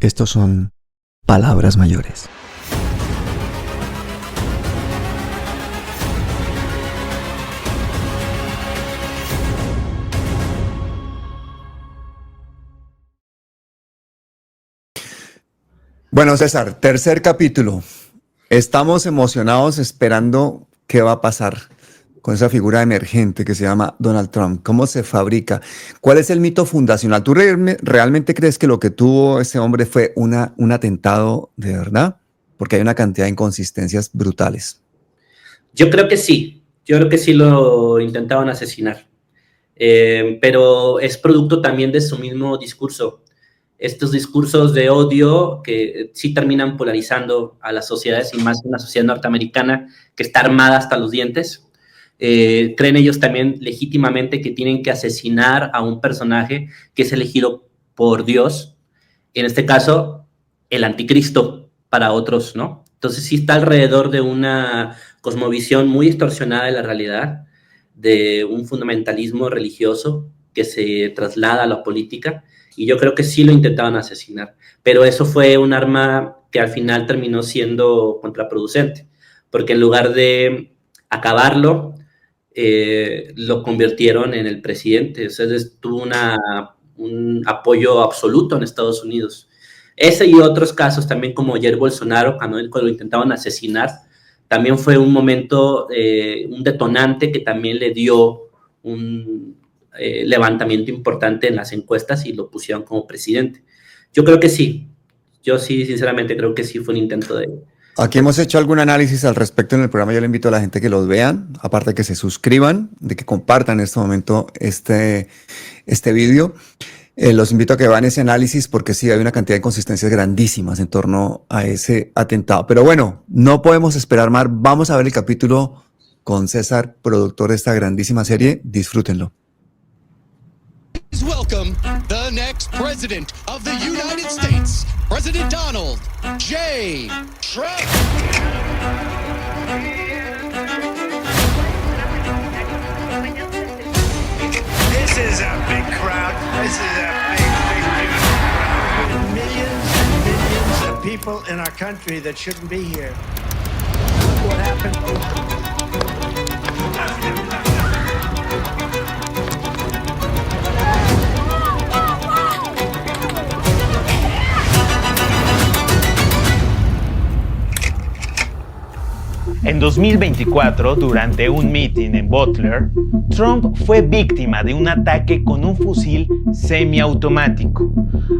Estos son palabras mayores. Bueno, César, tercer capítulo. Estamos emocionados esperando qué va a pasar con esa figura emergente que se llama Donald Trump. ¿Cómo se fabrica? ¿Cuál es el mito fundacional? ¿Tú realmente crees que lo que tuvo ese hombre fue un atentado de verdad? Porque hay una cantidad de inconsistencias brutales. Yo creo que sí lo intentaban asesinar, pero es producto también de su mismo discurso. Estos discursos de odio que sí terminan polarizando a las sociedades, y más una sociedad norteamericana que está armada hasta los dientes. Creen ellos también legítimamente que tienen que asesinar a un personaje que es elegido por Dios, en este caso el anticristo para otros, ¿no? Entonces sí está alrededor de una cosmovisión muy distorsionada de la realidad, de un fundamentalismo religioso que se traslada a la política, y yo creo que sí lo intentaban asesinar, pero eso fue un arma que al final terminó siendo contraproducente, porque en lugar de acabarlo, lo convirtieron en el presidente. O sea, tuvo un apoyo absoluto en Estados Unidos. Ese y otros casos también, como Jair Bolsonaro, cuando lo intentaban asesinar, también fue un momento, un detonante que también le dio un levantamiento importante en las encuestas y lo pusieron como presidente. Yo creo que sí. Yo sí, sinceramente, creo que sí fue un intento de... Aquí hemos hecho algún análisis al respecto en el programa. Yo le invito a la gente que los vean, aparte de que se suscriban, de que compartan en este momento este vídeo. Los invito a que vean ese análisis porque sí hay una cantidad de inconsistencias grandísimas en torno a ese atentado. Pero bueno, no podemos esperar más. Vamos a ver el capítulo con César, productor de esta grandísima serie. Disfrútenlo. Welcome the next president of the United States, President Donald J. Trump. This is a big crowd. This is a big crowd. Millions and millions of people in our country that shouldn't be here. Look what happened. En 2024, durante un meeting en Butler, Trump fue víctima de un ataque con un fusil semiautomático.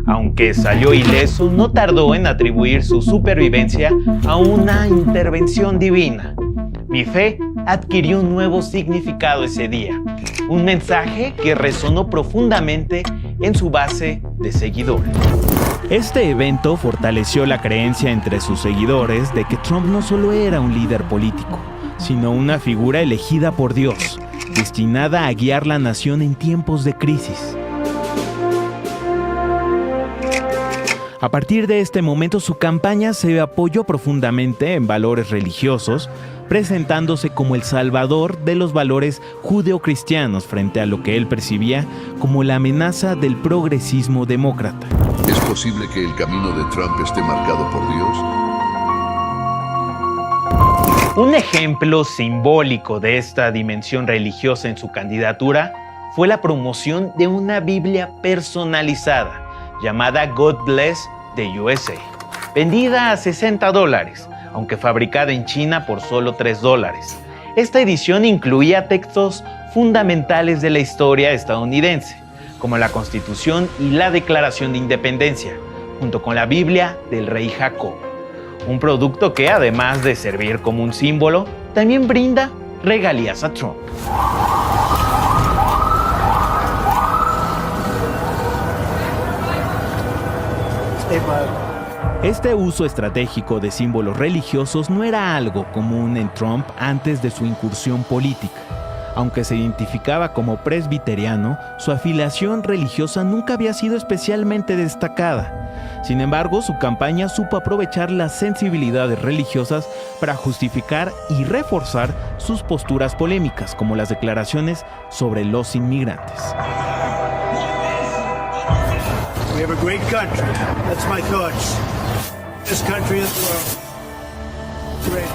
Aunque salió ileso, no tardó en atribuir su supervivencia a una intervención divina. Mi fe adquirió un nuevo significado ese día, un mensaje que resonó profundamente en su base de seguidores. Este evento fortaleció la creencia entre sus seguidores de que Trump no solo era un líder político, sino una figura elegida por Dios, destinada a guiar la nación en tiempos de crisis. A partir de este momento, su campaña se apoyó profundamente en valores religiosos, presentándose como el salvador de los valores judeocristianos frente a lo que él percibía como la amenaza del progresismo demócrata. ¿Es posible que el camino de Trump esté marcado por Dios? Un ejemplo simbólico de esta dimensión religiosa en su candidatura fue la promoción de una Biblia personalizada llamada God Bless the USA, vendida a $60, aunque fabricada en China por solo $3. Esta edición incluía textos fundamentales de la historia estadounidense, como la Constitución y la Declaración de Independencia, junto con la Biblia del Rey Jacob. Un producto que, además de servir como un símbolo, también brinda regalías a Trump. Este uso estratégico de símbolos religiosos no era algo común en Trump antes de su incursión política. Aunque se identificaba como presbiteriano, su afiliación religiosa nunca había sido especialmente destacada. Sin embargo, su campaña supo aprovechar las sensibilidades religiosas para justificar y reforzar sus posturas polémicas, como las declaraciones sobre los inmigrantes. We have a great country. That's my thoughts. This country in the world. Great.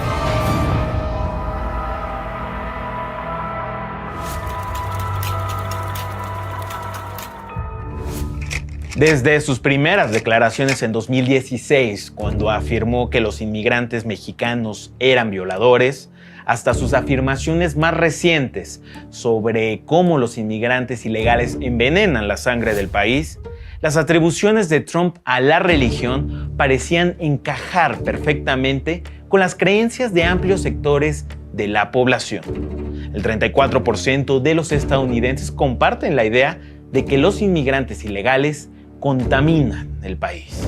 Desde sus primeras declaraciones en 2016, cuando afirmó que los inmigrantes mexicanos eran violadores, hasta sus afirmaciones más recientes sobre cómo los inmigrantes ilegales envenenan la sangre del país, las atribuciones de Trump a la religión parecían encajar perfectamente con las creencias de amplios sectores de la población. El 34% de los estadounidenses comparten la idea de que los inmigrantes ilegales contaminan el país.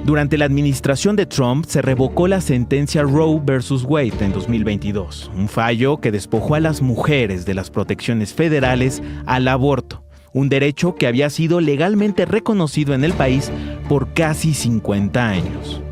Durante la administración de Trump se revocó la sentencia Roe vs. Wade en 2022, un fallo que despojó a las mujeres de las protecciones federales al aborto, un derecho que había sido legalmente reconocido en el país por casi 50 años.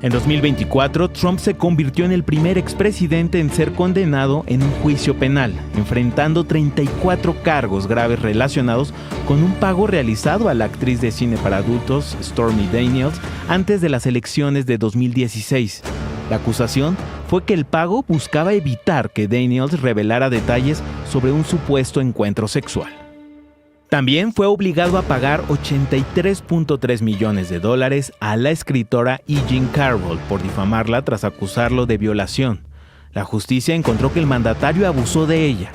En 2024, Trump se convirtió en el primer expresidente en ser condenado en un juicio penal, enfrentando 34 cargos graves relacionados con un pago realizado a la actriz de cine para adultos Stormy Daniels antes de las elecciones de 2016. La acusación fue que el pago buscaba evitar que Daniels revelara detalles sobre un supuesto encuentro sexual. También fue obligado a pagar $83.3 millones a la escritora E. Jean Carroll por difamarla tras acusarlo de violación. La justicia encontró que el mandatario abusó de ella.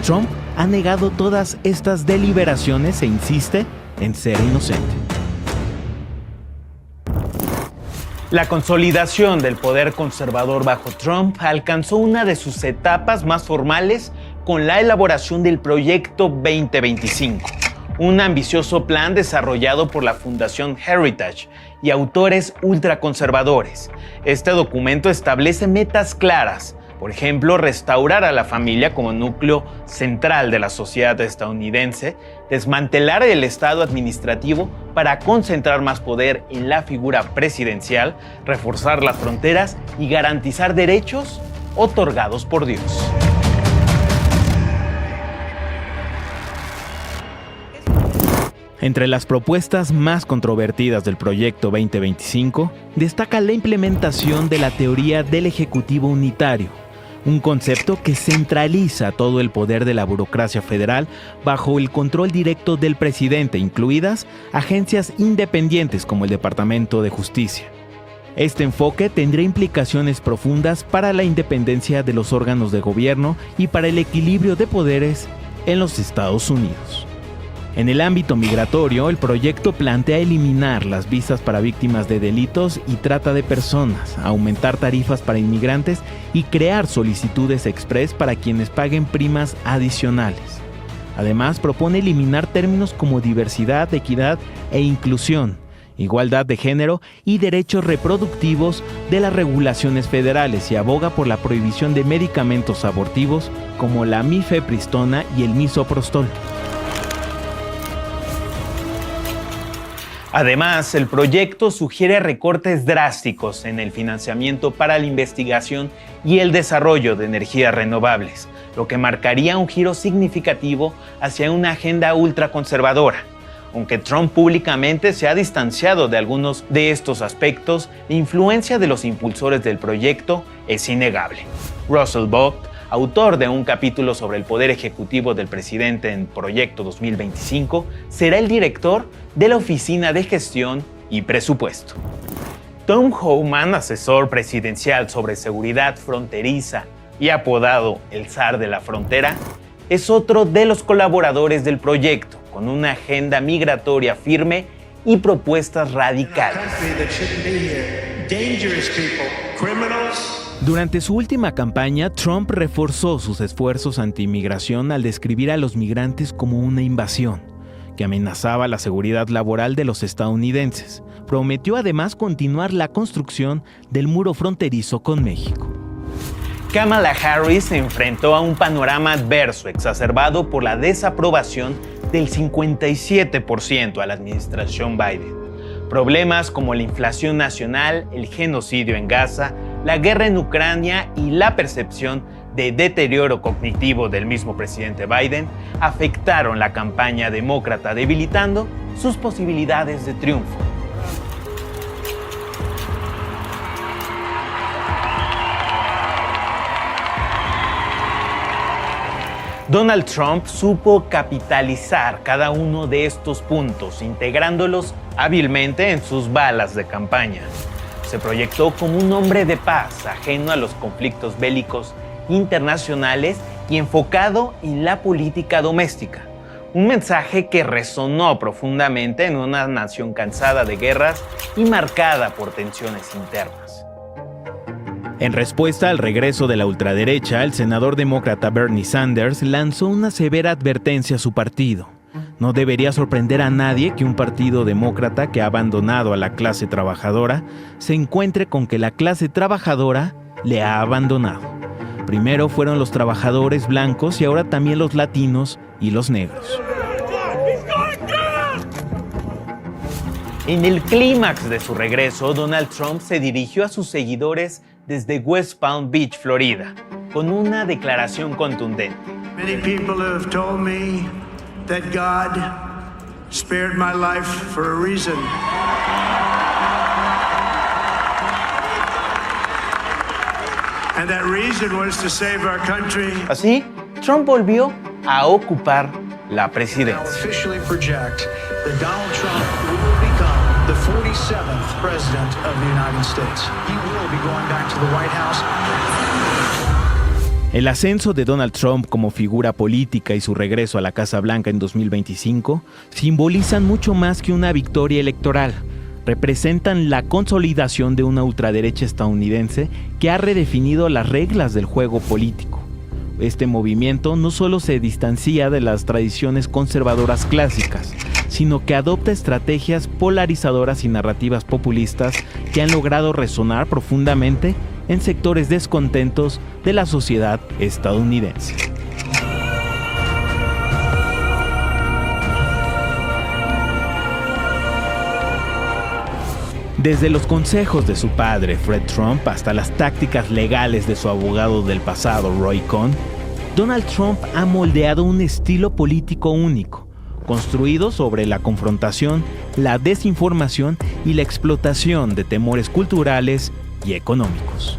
Trump ha negado todas estas deliberaciones e insiste en ser inocente. La consolidación del poder conservador bajo Trump alcanzó una de sus etapas más formales con la elaboración del Proyecto 2025, un ambicioso plan desarrollado por la Fundación Heritage y autores ultraconservadores. Este documento establece metas claras, por ejemplo, restaurar a la familia como núcleo central de la sociedad estadounidense, desmantelar el Estado administrativo para concentrar más poder en la figura presidencial, reforzar las fronteras y garantizar derechos otorgados por Dios. Entre las propuestas más controvertidas del Proyecto 2025, destaca la implementación de la teoría del Ejecutivo Unitario, un concepto que centraliza todo el poder de la burocracia federal bajo el control directo del presidente, incluidas agencias independientes como el Departamento de Justicia. Este enfoque tendría implicaciones profundas para la independencia de los órganos de gobierno y para el equilibrio de poderes en los Estados Unidos. En el ámbito migratorio, el proyecto plantea eliminar las visas para víctimas de delitos y trata de personas, aumentar tarifas para inmigrantes y crear solicitudes express para quienes paguen primas adicionales. Además, propone eliminar términos como diversidad, equidad e inclusión, igualdad de género y derechos reproductivos de las regulaciones federales y aboga por la prohibición de medicamentos abortivos como la mifepristona y el misoprostol. Además, el proyecto sugiere recortes drásticos en el financiamiento para la investigación y el desarrollo de energías renovables, lo que marcaría un giro significativo hacia una agenda ultraconservadora. Aunque Trump públicamente se ha distanciado de algunos de estos aspectos, la influencia de los impulsores del proyecto es innegable. Russell Vought, autor de un capítulo sobre el poder ejecutivo del presidente en Proyecto 2025, será el director de la Oficina de Gestión y Presupuesto. Tom Homan, asesor presidencial sobre seguridad fronteriza y apodado el zar de la frontera, es otro de los colaboradores del proyecto, con una agenda migratoria firme y propuestas radicales. Durante su última campaña, Trump reforzó sus esfuerzos anti-inmigración al describir a los migrantes como una invasión que amenazaba la seguridad laboral de los estadounidenses. Prometió además continuar la construcción del muro fronterizo con México. Kamala Harris se enfrentó a un panorama adverso exacerbado por la desaprobación del 57% a la administración Biden. Problemas como la inflación nacional, el genocidio en Gaza, la guerra en Ucrania y la percepción de deterioro cognitivo del mismo presidente Biden afectaron la campaña demócrata, debilitando sus posibilidades de triunfo. Donald Trump supo capitalizar cada uno de estos puntos, integrándolos hábilmente en sus balas de campaña. Se proyectó como un hombre de paz, ajeno a los conflictos bélicos internacionales y enfocado en la política doméstica. Un mensaje que resonó profundamente en una nación cansada de guerras y marcada por tensiones internas. En respuesta al regreso de la ultraderecha, el senador demócrata Bernie Sanders lanzó una severa advertencia a su partido. No debería sorprender a nadie que un partido demócrata que ha abandonado a la clase trabajadora se encuentre con que la clase trabajadora le ha abandonado. Primero fueron los trabajadores blancos y ahora también los latinos y los negros. En el clímax de su regreso, Donald Trump se dirigió a sus seguidores desde West Palm Beach, Florida, con una declaración contundente. Many people have told me that God spared my life for a reason. And that reason was to save our country. Así, Trump volvió a ocupar la presidencia. Officially project that Donald Trump will become the 47th president of the United States. He will be going back to the White House. El ascenso de Donald Trump como figura política y su regreso a la Casa Blanca en 2025 simbolizan mucho más que una victoria electoral. Representan la consolidación de una ultraderecha estadounidense que ha redefinido las reglas del juego político. Este movimiento no solo se distancia de las tradiciones conservadoras clásicas, sino que adopta estrategias polarizadoras y narrativas populistas que han logrado resonar profundamente en sectores descontentos de la sociedad estadounidense. Desde los consejos de su padre, Fred Trump, hasta las tácticas legales de su abogado del pasado, Roy Cohn, Donald Trump ha moldeado un estilo político único, construido sobre la confrontación, la desinformación y la explotación de temores culturales y económicos.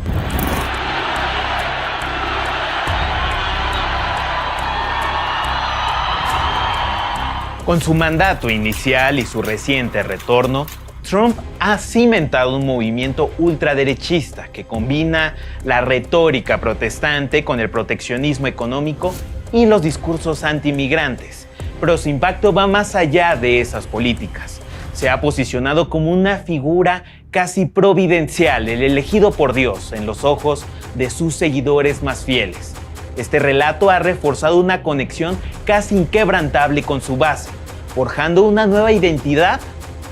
Con su mandato inicial y su reciente retorno, Trump ha cimentado un movimiento ultraderechista que combina la retórica protestante con el proteccionismo económico y los discursos antimigrantes, pero su impacto va más allá de esas políticas. Se ha posicionado como una figura casi providencial, el elegido por Dios en los ojos de sus seguidores más fieles. Este relato ha reforzado una conexión casi inquebrantable con su base, forjando una nueva identidad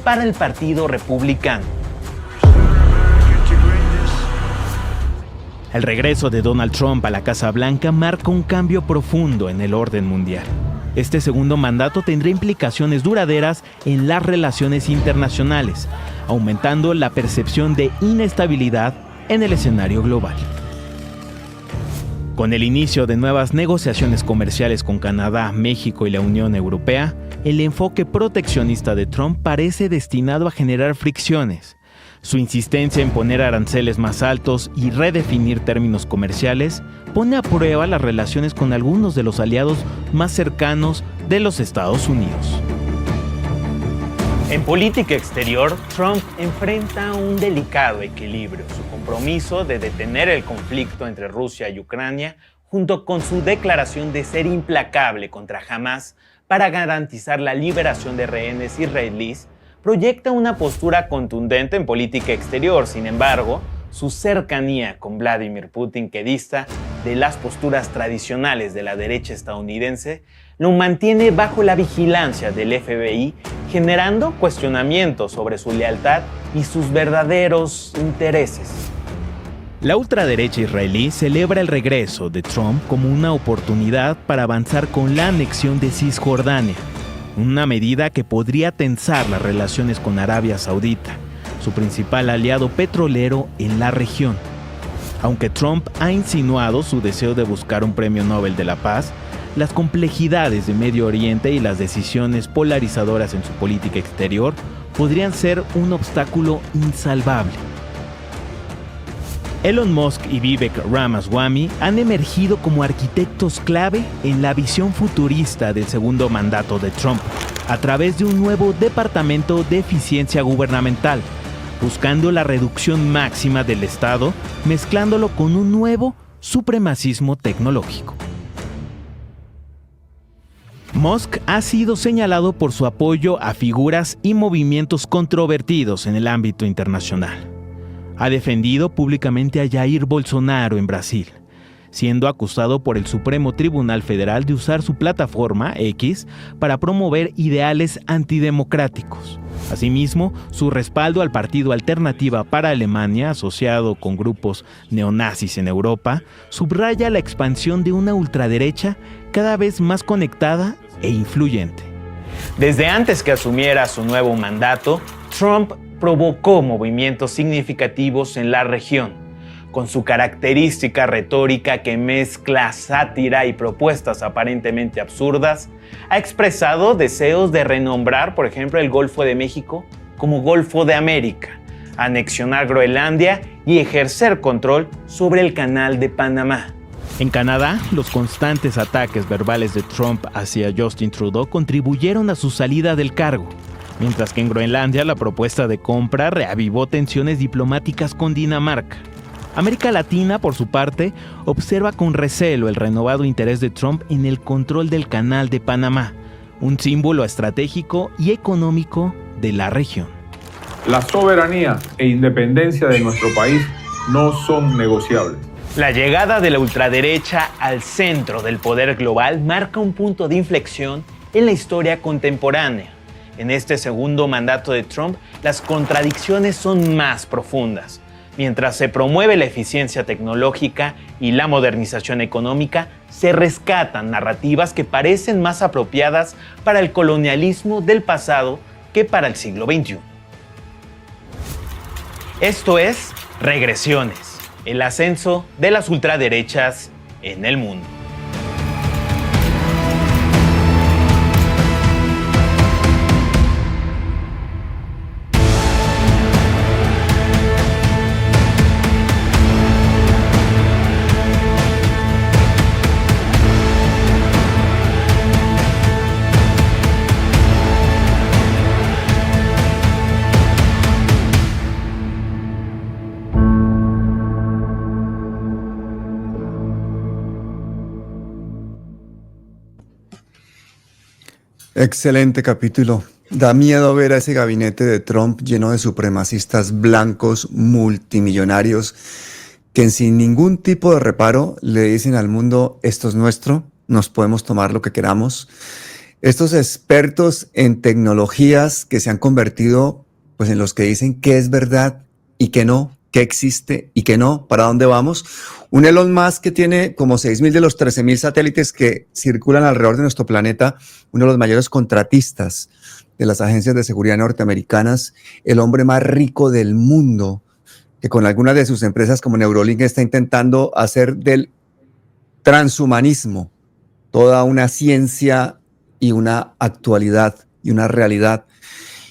para el Partido Republicano. El regreso de Donald Trump a la Casa Blanca marca un cambio profundo en el orden mundial. Este segundo mandato tendrá implicaciones duraderas en las relaciones internacionales, aumentando la percepción de inestabilidad en el escenario global. Con el inicio de nuevas negociaciones comerciales con Canadá, México y la Unión Europea, el enfoque proteccionista de Trump parece destinado a generar fricciones. Su insistencia en poner aranceles más altos y redefinir términos comerciales pone a prueba las relaciones con algunos de los aliados más cercanos de los Estados Unidos. En política exterior, Trump enfrenta un delicado equilibrio, su compromiso de detener el conflicto entre Rusia y Ucrania, junto con su declaración de ser implacable contra Hamás para garantizar la liberación de rehenes israelíes, proyecta una postura contundente en política exterior. Sin embargo, su cercanía con Vladimir Putin, que dista de las posturas tradicionales de la derecha estadounidense, lo mantiene bajo la vigilancia del FBI, generando cuestionamientos sobre su lealtad y sus verdaderos intereses. La ultraderecha israelí celebra el regreso de Trump como una oportunidad para avanzar con la anexión de Cisjordania, una medida que podría tensar las relaciones con Arabia Saudita, su principal aliado petrolero en la región. Aunque Trump ha insinuado su deseo de buscar un premio Nobel de la Paz, las complejidades de Medio Oriente y las decisiones polarizadoras en su política exterior podrían ser un obstáculo insalvable. Elon Musk y Vivek Ramaswamy han emergido como arquitectos clave en la visión futurista del segundo mandato de Trump, a través de un nuevo departamento de eficiencia gubernamental, buscando la reducción máxima del Estado, mezclándolo con un nuevo supremacismo tecnológico. Musk ha sido señalado por su apoyo a figuras y movimientos controvertidos en el ámbito internacional. Ha defendido públicamente a Jair Bolsonaro en Brasil, siendo acusado por el Supremo Tribunal Federal de usar su plataforma X para promover ideales antidemocráticos. Asimismo, su respaldo al Partido Alternativa para Alemania, asociado con grupos neonazis en Europa, subraya la expansión de una ultraderecha cada vez más conectada e influyente. Desde antes que asumiera su nuevo mandato, Trump provocó movimientos significativos en la región. Con su característica retórica que mezcla sátira y propuestas aparentemente absurdas, ha expresado deseos de renombrar, por ejemplo, el Golfo de México como Golfo de América, anexionar Groenlandia y ejercer control sobre el Canal de Panamá. En Canadá, los constantes ataques verbales de Trump hacia Justin Trudeau contribuyeron a su salida del cargo, mientras que en Groenlandia la propuesta de compra reavivó tensiones diplomáticas con Dinamarca. América Latina, por su parte, observa con recelo el renovado interés de Trump en el control del Canal de Panamá, un símbolo estratégico y económico de la región. La soberanía e independencia de nuestro país no son negociables. La llegada de la ultraderecha al centro del poder global marca un punto de inflexión en la historia contemporánea. En este segundo mandato de Trump, las contradicciones son más profundas. Mientras se promueve la eficiencia tecnológica y la modernización económica, se rescatan narrativas que parecen más apropiadas para el colonialismo del pasado que para el siglo XXI. Esto es Regresiones, el ascenso de las ultraderechas en el mundo. Excelente capítulo. Da miedo ver a ese gabinete de Trump lleno de supremacistas blancos multimillonarios que sin ningún tipo de reparo le dicen al mundo: esto es nuestro, nos podemos tomar lo que queramos. Estos expertos en tecnologías que se han convertido pues en los que dicen qué es verdad y qué no, qué existe y qué no, para dónde vamos. Un Elon Musk que tiene como 6.000 de los 13.000 satélites que circulan alrededor de nuestro planeta, uno de los mayores contratistas de las agencias de seguridad norteamericanas, el hombre más rico del mundo, que con algunas de sus empresas como Neuralink está intentando hacer del transhumanismo toda una ciencia y una actualidad y una realidad.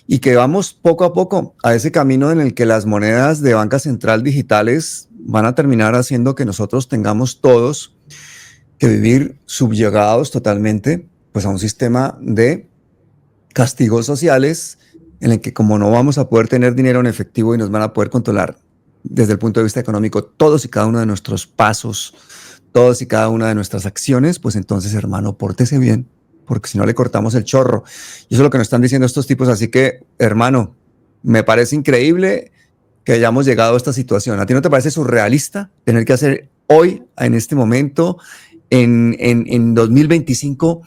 Y que vamos poco a poco a ese camino en el que las monedas de banca central digitales van a terminar haciendo que nosotros tengamos todos que vivir subyugados totalmente pues a un sistema de castigos sociales en el que, como no vamos a poder tener dinero en efectivo y nos van a poder controlar desde el punto de vista económico todos y cada uno de nuestros pasos, todos y cada una de nuestras acciones, pues entonces, hermano, pórtese bien, porque si no le cortamos el chorro. Y eso es lo que nos están diciendo estos tipos. Así que, hermano, me parece increíble que hayamos llegado a esta situación. ¿A ti no te parece surrealista tener que hacer hoy, en este momento, en 2025,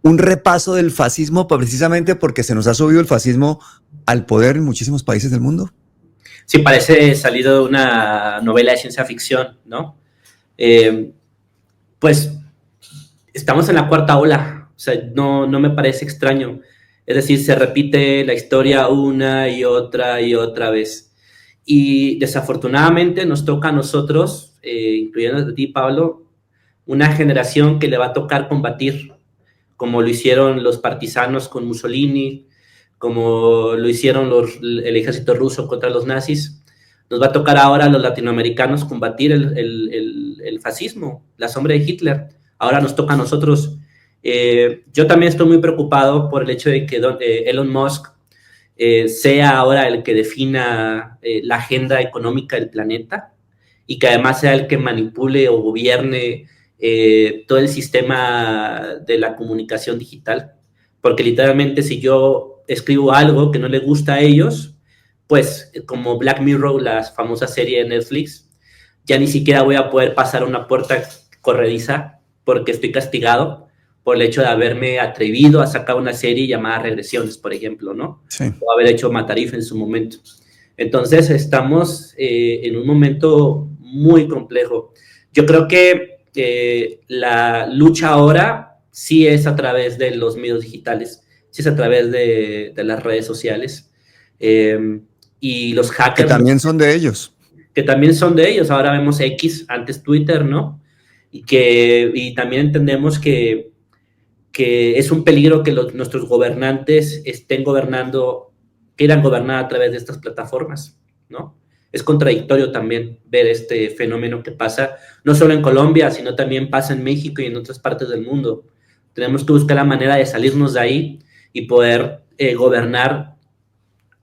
un repaso del fascismo precisamente porque se nos ha subido el fascismo al poder en muchísimos países del mundo? Sí, parece salido de una novela de ciencia ficción, ¿no? Pues estamos en la cuarta ola, o sea, no me parece extraño. Es decir, se repite la historia una y otra vez. Y desafortunadamente nos toca a nosotros, incluyendo a ti, Pablo, una generación que le va a tocar combatir, como lo hicieron los partisanos con Mussolini, como lo hicieron el ejército ruso contra los nazis. Nos va a tocar ahora a los latinoamericanos combatir el fascismo, la sombra de Hitler. Ahora nos toca a nosotros. Yo también estoy muy preocupado por el hecho de que Elon Musk sea ahora el que defina la agenda económica del planeta y que además sea el que manipule o gobierne todo el sistema de la comunicación digital. Porque literalmente si yo escribo algo que no le gusta a ellos, pues como Black Mirror, la famosa serie de Netflix, ya ni siquiera voy a poder pasar una puerta corrediza porque estoy castigado por el hecho de haberme atrevido a sacar una serie llamada Regresiones, por ejemplo, ¿no? Sí. O haber hecho Matarif en su momento. Entonces estamos en un momento muy complejo. Yo creo que la lucha ahora sí es a través de los medios digitales, sí es a través de las redes sociales. Y los hackers... Que también son de ellos. Que también son de ellos. Ahora vemos X, antes Twitter, ¿no? Y también entendemos que es un peligro que nuestros gobernantes estén gobernando, quieran gobernar a través de estas plataformas, ¿no? Es contradictorio también ver este fenómeno que pasa, no solo en Colombia, sino también pasa en México y en otras partes del mundo. Tenemos que buscar la manera de salirnos de ahí y poder gobernar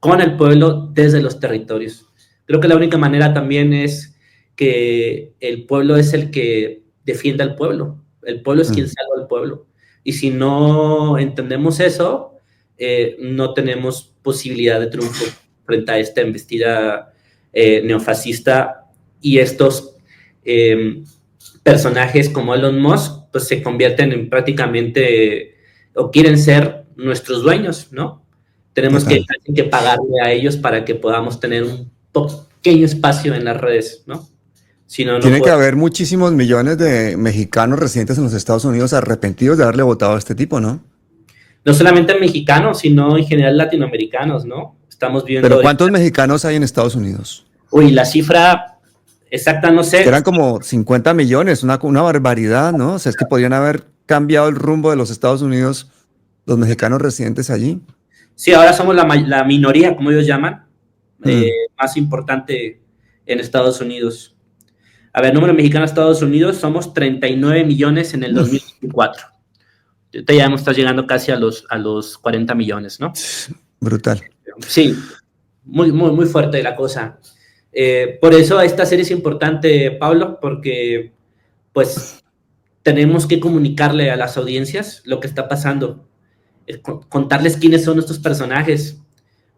con el pueblo desde los territorios. Creo que la única manera también es que el pueblo es el que defiende al pueblo. El pueblo es quien salva al pueblo. Y si no entendemos eso, no tenemos posibilidad de triunfo frente a esta embestida neofascista y estos personajes como Elon Musk, pues se convierten en prácticamente, o quieren ser nuestros dueños, ¿no? Tenemos que pagarle a ellos para que podamos tener un pequeño espacio en las redes, ¿no? Si no, Tiene que haber muchísimos millones de mexicanos residentes en los Estados Unidos arrepentidos de haberle votado a este tipo, ¿no? No solamente mexicanos, sino en general latinoamericanos, ¿no? Estamos viendo... ¿Pero cuántos mexicanos hay en Estados Unidos? Uy, la cifra exacta no sé. Eran como 50 millones, una barbaridad, ¿no? O sea, es que podrían haber cambiado el rumbo de los Estados Unidos los mexicanos residentes allí. Sí, ahora somos la minoría, como ellos llaman, más importante en Estados Unidos. A ver, número mexicano en Estados Unidos, somos 39 millones en el 2024. Ahorita ya estás llegando casi a los 40 millones, ¿no? Brutal. Sí, muy, muy, muy fuerte la cosa. Por eso esta serie es importante, Pablo, porque pues tenemos que comunicarle a las audiencias lo que está pasando, contarles quiénes son estos personajes,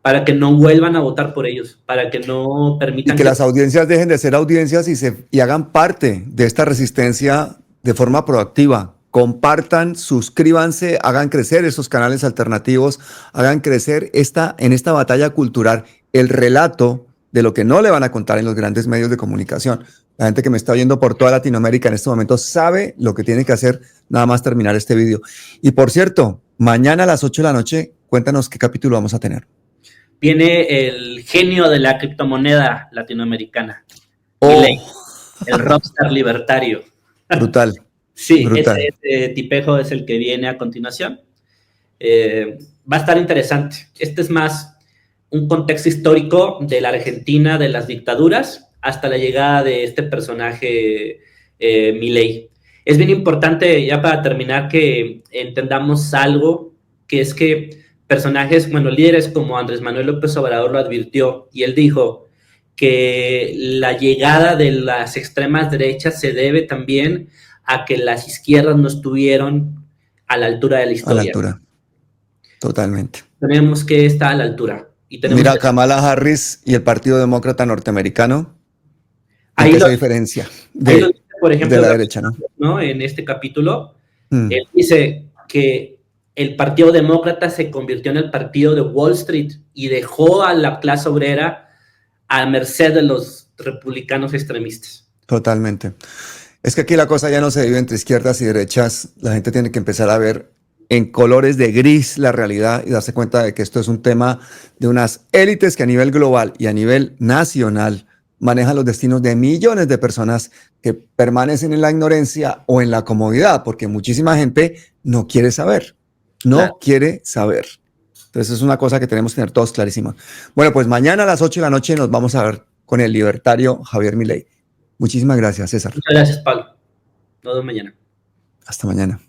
para que no vuelvan a votar por ellos, para que no permitan... Y que las audiencias dejen de ser audiencias y hagan parte de esta resistencia de forma proactiva. Compartan, suscríbanse, hagan crecer esos canales alternativos, hagan crecer en esta batalla cultural el relato de lo que no le van a contar en los grandes medios de comunicación. La gente que me está oyendo por toda Latinoamérica en este momento sabe lo que tiene que hacer nada más terminar este video. Y por cierto, mañana a las 8 de la noche, cuéntanos qué capítulo vamos a tener. Viene el genio de la criptomoneda latinoamericana, Milei, el rockstar libertario. Brutal. Sí, brutal. Ese tipejo es el que viene a continuación. Va a estar interesante. Este es más un contexto histórico de la Argentina, de las dictaduras, hasta la llegada de este personaje Milei. Es bien importante, ya para terminar, que entendamos algo, que es que personajes, bueno, líderes como Andrés Manuel López Obrador lo advirtió, y él dijo que la llegada de las extremas derechas se debe también a que las izquierdas no estuvieron a la altura de la historia. A la altura, totalmente. Tenemos que estar a la altura. Y tenemos Mira, Kamala Harris y el Partido Demócrata Norteamericano, ahí esa diferencia lo dice, por ejemplo, de la derecha, ¿no? En este capítulo, él dice que el Partido Demócrata se convirtió en el partido de Wall Street y dejó a la clase obrera a merced de los republicanos extremistas. Totalmente. Es que aquí la cosa ya no se vive entre izquierdas y derechas. La gente tiene que empezar a ver en colores de gris la realidad y darse cuenta de que esto es un tema de unas élites que a nivel global y a nivel nacional manejan los destinos de millones de personas que permanecen en la ignorancia o en la comodidad, porque muchísima gente no quiere saber, quiere saber. Entonces es una cosa que tenemos que tener todos clarísima. Bueno, pues mañana a las 8 de la noche nos vamos a ver con el libertario Javier Milei. Muchísimas gracias, César. Muchas gracias, Pablo. Nos vemos mañana. Hasta mañana.